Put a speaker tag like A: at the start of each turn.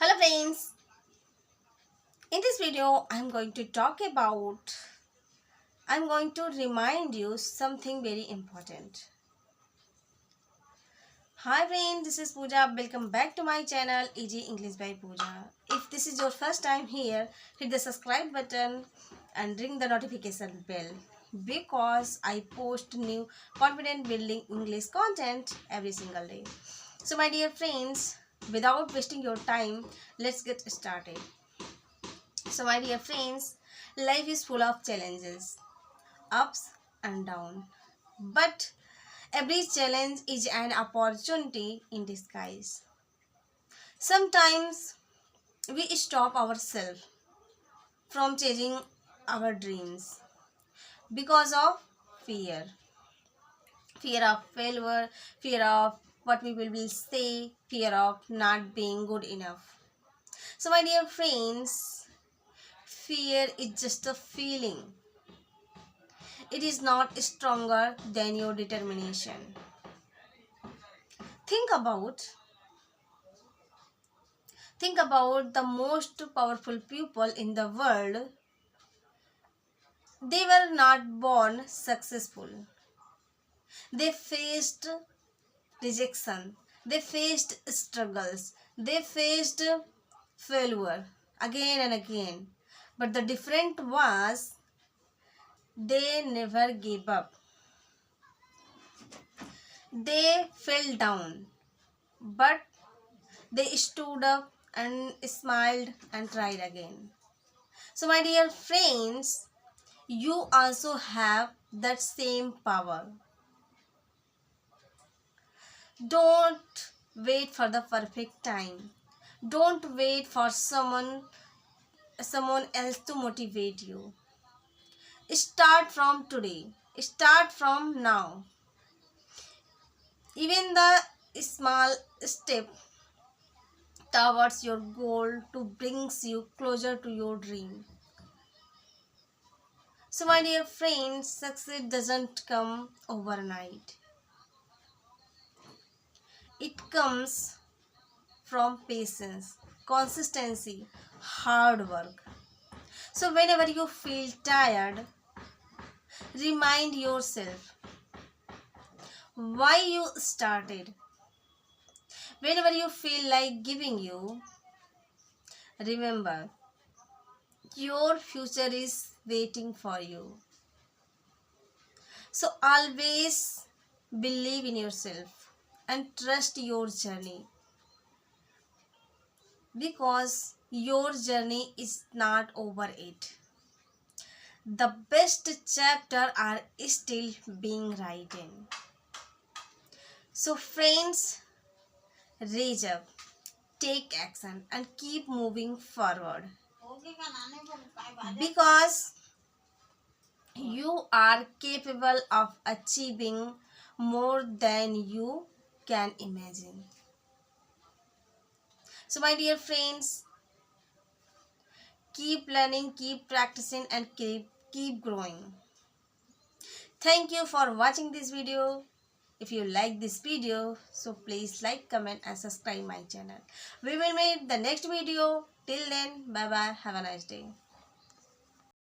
A: Hello friends, in this video I'm going to remind you something very important. Hi friends, this is Pooja. Welcome back to my channel Easy English by Pooja. If this is your first time here, hit the subscribe button and ring the notification bell because I post new confident building English content every single day. So my dear friends, without wasting your time, let's get started. So, my dear friends, life is full of challenges, ups and downs. But every challenge is an opportunity in disguise. Sometimes we stop ourselves from chasing our dreams because of fear. Fear of failure, fear of what people will say, fear of not being good enough. So, my dear friends, fear is just a feeling. It is not stronger than your determination. Think about think about the most powerful people in the world. They were not born successful. They faced rejection. They faced struggles. They faced failure again and again. But the difference was they never gave up. They fell down, but they stood up and smiled and tried again. So, my dear friends, you also have that same power. Don't wait for the perfect time. Don't wait for someone else to motivate you. Start from today. Start from now. Even the small step towards your goal to brings you closer to your dream. So, my dear friends, success doesn't come overnight. It comes from patience, consistency, hard work. So, whenever you feel tired, remind yourself why you started. Whenever you feel like giving you, remember your future is waiting for you. So, always believe in yourself and trust your journey because your journey is not over yet. The best chapter are still being written. So friends, raise up, take action and keep moving forward because you are capable of achieving more than you can imagine. So my dear friends, keep learning, keep practicing and keep growing. Thank you for watching this video. If you like this video, so please like, comment and subscribe my channel. We will meet the next video. Till then, bye bye. Have a nice day.